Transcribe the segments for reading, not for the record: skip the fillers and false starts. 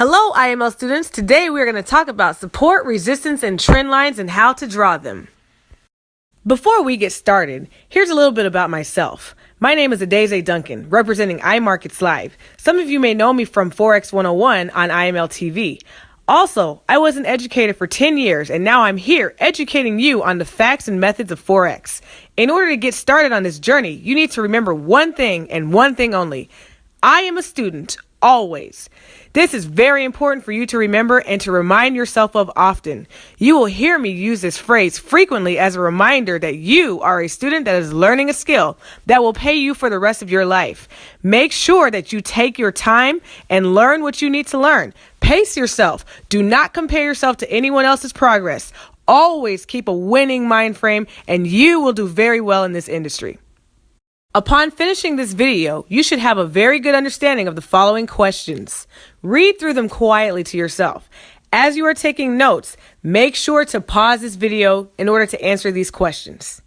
Hello, IML students. Today we are going to talk about support, resistance, and trend lines and how to draw them. Before we get started, here's a little bit about myself. My name is Adeze Duncan, representing iMarkets Live. Some of you may know me from Forex 101 on IML TV. Also, I was an educator for 10 years, and now I'm here educating you on the facts and methods of Forex. In order to get started on this journey, you need to remember one thing and one thing only. I am a student, always. This is very important for you to remember and to remind yourself of often. You will hear me use this phrase frequently as a reminder that you are a student that is learning a skill that will pay you for the rest of your life. Make sure that you take your time and learn what you need to learn. Pace yourself. Do not compare yourself to anyone else's progress. Always keep a winning mind frame and you will do very well in this industry. Upon finishing this video, you should have a very good understanding of the following questions. Read through them quietly to yourself. As you are taking notes, make sure to pause this video in order to answer these questions.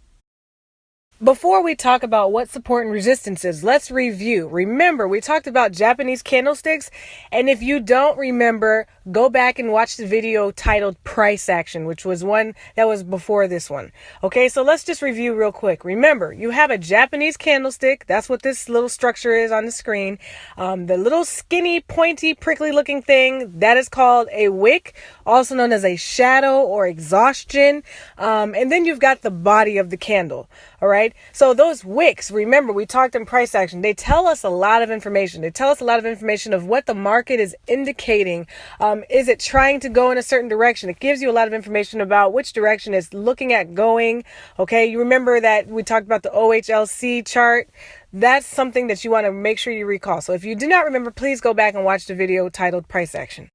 Before we talk about what support and resistance is, let's review. Remember, we talked about Japanese candlesticks, and if you don't remember, go back and watch the video titled Price Action, which was one that was before this one. Okay, so let's just review real quick. Remember, you have a Japanese candlestick. That's what this little structure is on the screen. The little skinny, pointy, prickly looking thing, that is called a wick, also known as a shadow or exhaustion. And then you've got the body of the candle. All right. So those wicks, remember, we talked in price action. They tell us a lot of information. They tell us a lot of information of what the market is indicating. Is it trying to go in a certain direction? It gives you a lot of information about which direction it's looking at going. Okay. You remember that we talked about the OHLC chart. That's something that you want to make sure you recall. So if you do not remember, please go back and watch the video titled Price Action.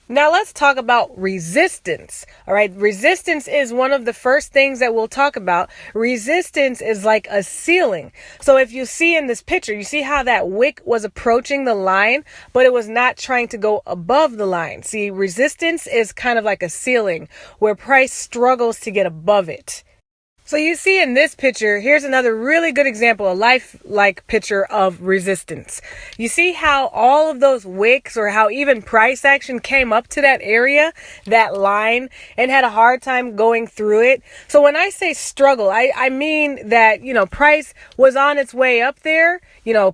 Now let's talk about resistance. All right. Resistance is one of the first things that we'll talk about. Resistance is like a ceiling. So if you see in this picture, you see how that wick was approaching the line, but it was not trying to go above the line. See, resistance is kind of like a ceiling where price struggles to get above it. So you see in this picture, here's another really good example, a lifelike picture of resistance. You see how all of those wicks or how even price action came up to that area, that line, and had a hard time going through it. So when I say struggle, I mean that, price was on its way up there.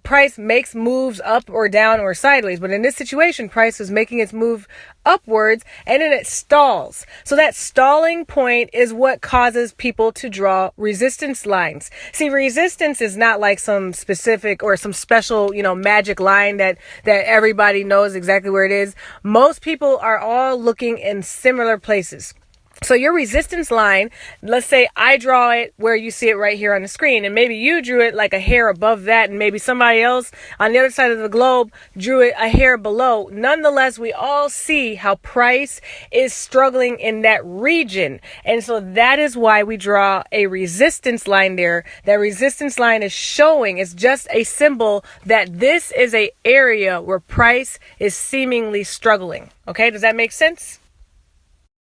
Price makes moves up or down or sideways. But in this situation, price was making its move upwards and then it stalls. So that stalling point is what causes people to draw resistance lines. See, resistance is not like some specific or some special, magic line that everybody knows exactly where it is. Most people are all looking in similar places. So your resistance line, let's say I draw it where you see it right here on the screen, and maybe you drew it like a hair above that, and maybe somebody else on the other side of the globe drew it a hair below. Nonetheless, we all see how price is struggling in that region. And so that is why we draw a resistance line there. That resistance line is showing, it's just a symbol that this is an area where price is seemingly struggling. Okay, does that make sense?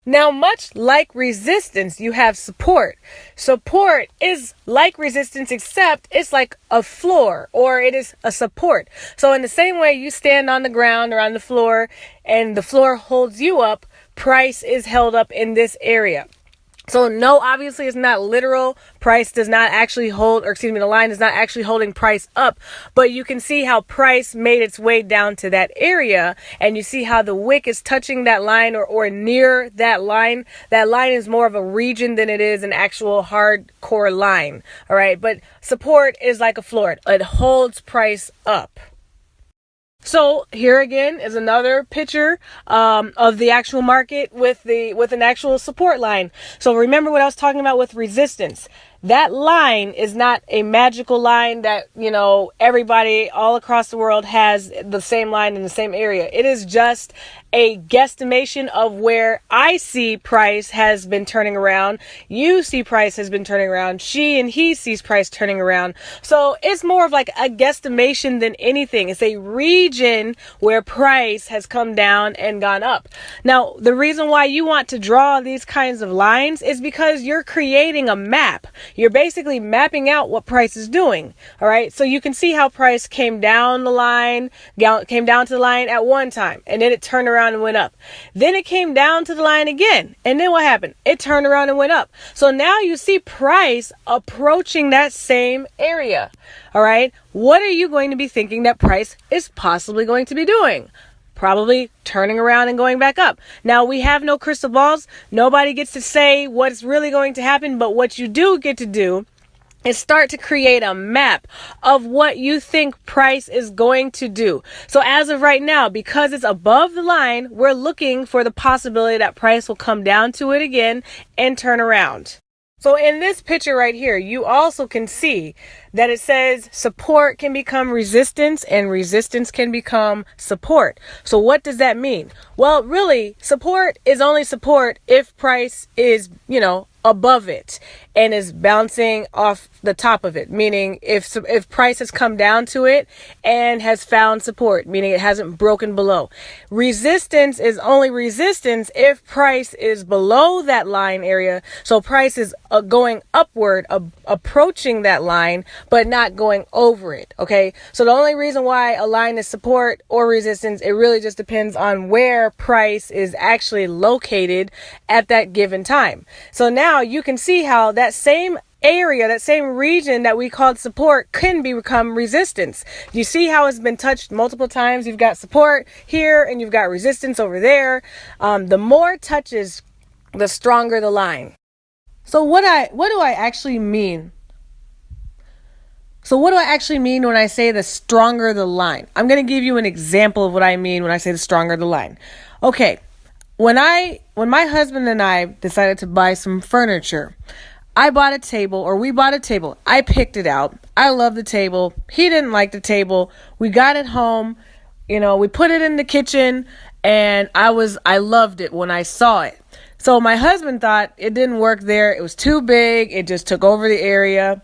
Now, much like resistance, you have support. Support is like resistance, except it's like a floor or it is a support. So in the same way you stand on the ground or on the floor and the floor holds you up, price is held up in this area. So no, obviously it's not literal. Price does not actually hold, the line is not actually holding price up, but you can see how price made its way down to that area, and you see how the wick is touching that line or near that line. That line is more of a region than it is an actual hardcore line. All right. But support is like a floor. It holds price up. So here again is another picture of the actual market with an actual support line. So remember what I was talking about with resistance. That line is not a magical line that, everybody all across the world has the same line in the same area. It is just a guesstimation of where I see price has been turning around. You see price has been turning around. She and he sees price turning around. So it's more of like a guesstimation than anything. It's a region where price has come down and gone up. Now, the reason why you want to draw these kinds of lines is because you're creating a map. You're basically mapping out what price is doing. All right. So you can see how price came down the line, came down to the line at one time, and then it turned around and went up. Then it came down to the line again. And then what happened? It turned around and went up. So now you see price approaching that same area. All right. What are you going to be thinking that price is possibly going to be doing? Probably turning around and going back up. Now, we have no crystal balls. Nobody gets to say what's really going to happen. But what you do get to do is start to create a map of what you think price is going to do. So as of right now, because it's above the line, we're looking for the possibility that price will come down to it again and turn around. So in this picture right here, you also can see that it says support can become resistance and resistance can become support. So what does that mean? Well, really, support is only support if price is, above it and is bouncing off the top of it, meaning if price has come down to it and has found support, meaning it hasn't broken below. Resistance is only resistance if price is below that line area. So price is going upward, approaching that line, but not going over it. Okay. So the only reason why a line is support or resistance, it really just depends on where price is actually located at that given time. So now you can see how that same area, that same region that we called support can become resistance. You see how it's been touched multiple times? You've got support here and you've got resistance over there. The more touches, the stronger the line. So what do I actually mean? So what do I actually mean when I say the stronger the line? I'm going to give you an example of what I mean when I say the stronger the line. Okay. When my husband and I decided to buy some furniture, we bought a table. I picked it out. I love the table. He didn't like the table. We got it home. We put it in the kitchen and I loved it when I saw it. So my husband thought it didn't work there. It was too big. It just took over the area.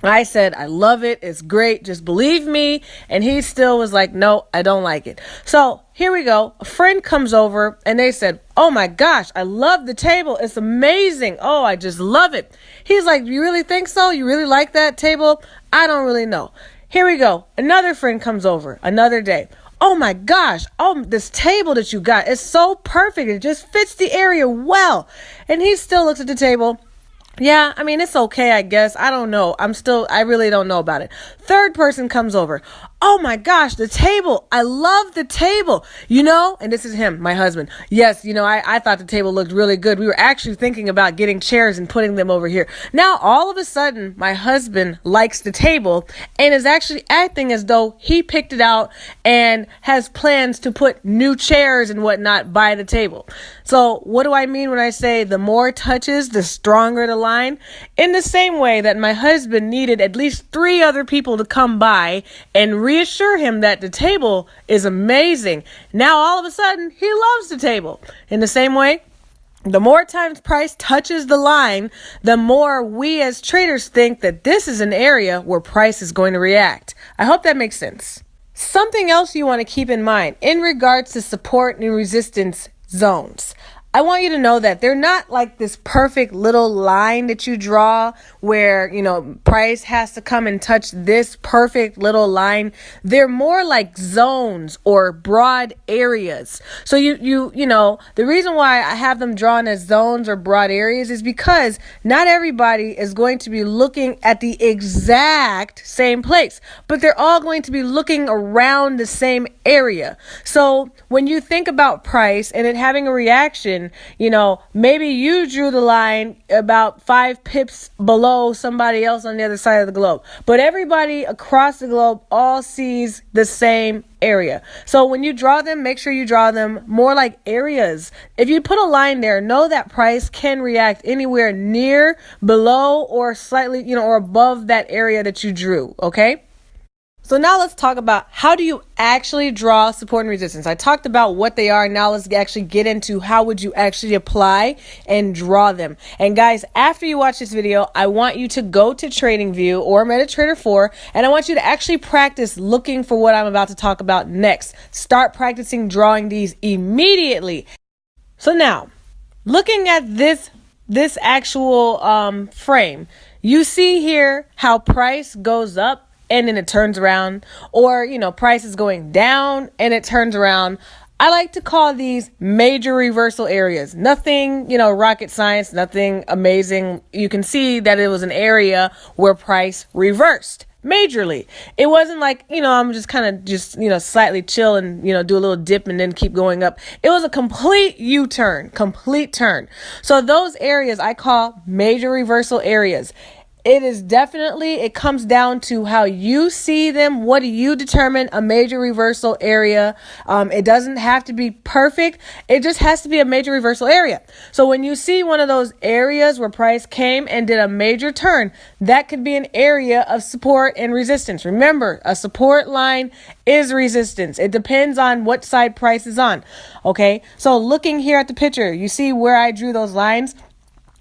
I said, I love it. It's great. Just believe me. And he still was like, no, I don't like it. So here we go. A friend comes over and they said, oh my gosh, I love the table. It's amazing. Oh, I just love it. He's like, you really think so? You really like that table? I don't really know. Here we go. Another friend comes over another day. Oh my gosh. Oh, this table that you got is so perfect. It just fits the area well. And he still looks at the table. Yeah, I mean, it's okay, I guess. I don't know. I really don't know about it. Third person comes over. Oh my gosh, the table. I love the table, and this is him, my husband. Yes, I thought the table looked really good. We were actually thinking about getting chairs and putting them over here. Now, all of a sudden, my husband likes the table and is actually acting as though he picked it out and has plans to put new chairs and whatnot by the table. So what do I mean when I say the more touches, the stronger the line? In the same way that my husband needed at least 3 other people to come by and reassure him that the table is amazing. Now, all of a sudden, he loves the table. In the same way, the more times price touches the line, the more we as traders think that this is an area where price is going to react. I hope that makes sense. Something else you want to keep in mind in regards to support and resistance zones. I want you to know that they're not like this perfect little line that you draw where, price has to come and touch this perfect little line. They're more like zones or broad areas. So the reason why I have them drawn as zones or broad areas is because not everybody is going to be looking at the exact same place, but they're all going to be looking around the same area. So when you think about price and it having a reaction, maybe you drew the line about 5 pips below somebody else on the other side of the globe, but everybody across the globe all sees the same area. So when you draw them, make sure you draw them more like areas. If you put a line there, know that price can react anywhere near, below, or slightly, or above that area that you drew. Okay. So now let's talk about how do you actually draw support and resistance. I talked about what they are. Now let's actually get into how would you actually apply and draw them. And guys, after you watch this video, I want you to go to TradingView or MetaTrader 4, and I want you to actually practice looking for what I'm about to talk about next. Start practicing drawing these immediately. So now, looking at this actual frame, You see here how price goes up and then it turns around, or, price is going down and it turns around. I like to call these major reversal areas. Nothing, rocket science, nothing amazing. You can see that it was an area where price reversed majorly. It wasn't like, I'm just kind of slightly chill and, do a little dip and then keep going up. It was a complete U-turn, complete turn. So those areas I call major reversal areas. It comes down to how you see them. What do you determine a major reversal area? It doesn't have to be perfect. It just has to be a major reversal area. So when you see one of those areas where price came and did a major turn, that could be an area of support and resistance. Remember, a support line is resistance. It depends on what side price is on. Okay. So looking here at the picture, you see where I drew those lines.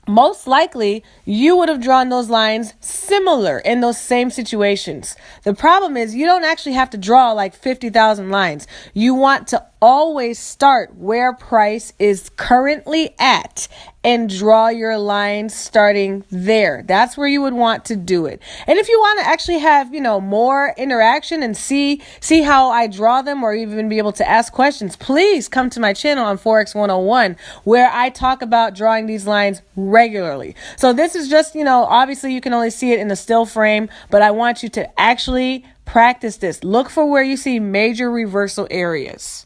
Most likely, you would have drawn those lines similar in those same situations. The problem is you don't actually have to draw like 50,000 lines. You want to always start where price is currently at and draw your lines starting there. That's where you would want to do it. And if you want to actually have, more interaction and see how I draw them, or even be able to ask questions, please come to my channel on Forex 101, where I talk about drawing these lines regularly. So this is just, obviously you can only see it in the still frame, but I want you to actually practice this. Look for where you see major reversal areas.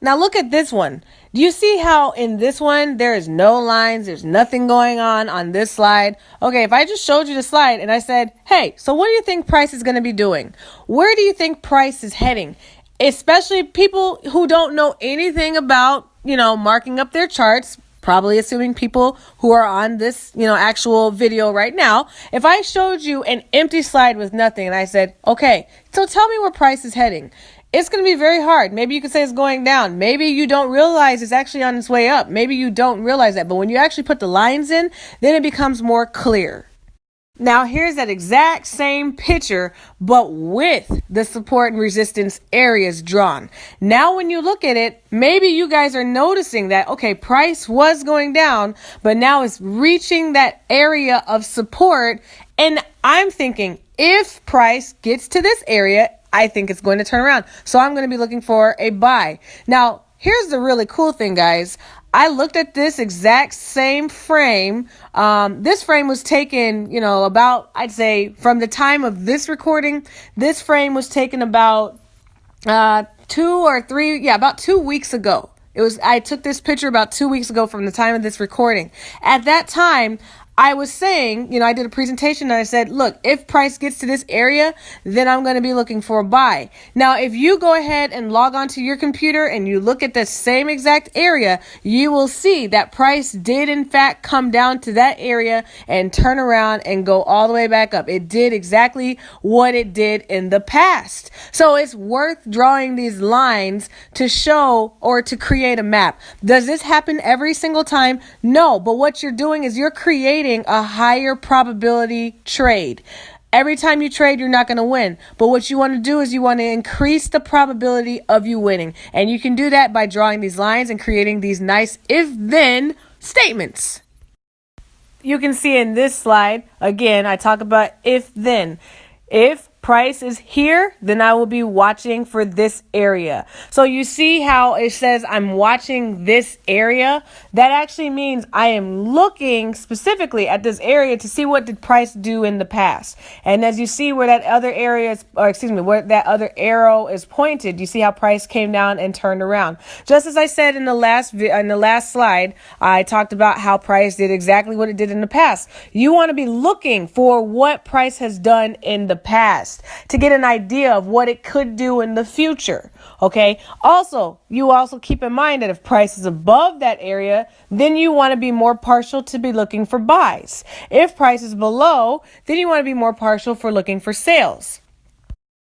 Now look at this one. Do you see how in this one there is no lines? There's nothing going on this slide. Okay, if I just showed you the slide and I said, hey, so what do you think price is going to be doing? Where do you think price is heading? Especially people who don't know anything about, marking up their charts. Probably assuming people who are on this, actual video right now. If I showed you an empty slide with nothing and I said, okay, so tell me where price is heading. It's going to be very hard. Maybe you could say it's going down. Maybe you don't realize it's actually on its way up. Maybe you don't realize that. But when you actually put the lines in, then it becomes more clear. Now, here's that exact same picture, but with the support and resistance areas drawn. Now, when you look at it, maybe you guys are noticing that, okay, price was going down, but now it's reaching that area of support. And I'm thinking if price gets to this area, I think it's going to turn around. So I'm going to be looking for a buy. Now, here's the really cool thing, guys. I looked at this exact same frame. This frame was taken, about, I'd say from the time of this recording, this frame was taken about about 2 weeks ago. I took this picture about 2 weeks ago from the time of this recording. At that time, I was saying, I did a presentation and I said, look, if price gets to this area, then I'm going to be looking for a buy. Now, if you go ahead and log onto your computer and you look at the same exact area, you will see that price did in fact come down to that area and turn around and go all the way back up. It did exactly what it did in the past. So it's worth drawing these lines to show or to create a map. Does this happen every single time? No, but what you're doing is you're creating a higher probability trade. Every time you trade, you're not going to win. But what you want to do is you want to increase the probability of you winning. And you can do that by drawing these lines and creating these nice if-then statements. You can see in this slide, again, I talk about if-then. If price is here, then I will be watching for this area. So you see how it says I'm watching this area? That actually means I am looking specifically at this area to see what did price do in the past. And as you see where that other area is, where that other arrow is pointed, you see how price came down and turned around. Just as I said in the last slide, I talked about how price did exactly what it did in the past. You want to be looking for what price has done in the past to get an idea of what it could do in the future. Okay. You also keep in mind that if price is above that area, then you want to be more partial to be looking for buys. If price is below, then you want to be more partial for looking for sales.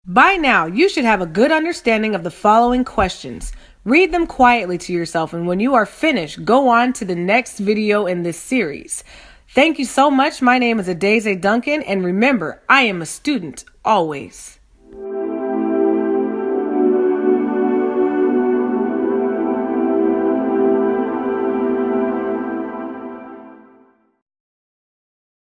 By now, you should have a good understanding of the following questions. Read them quietly to yourself, and when you are finished, go on to the next video in this series. Thank you so much. My name is Adeze Duncan, and remember, I am a student always.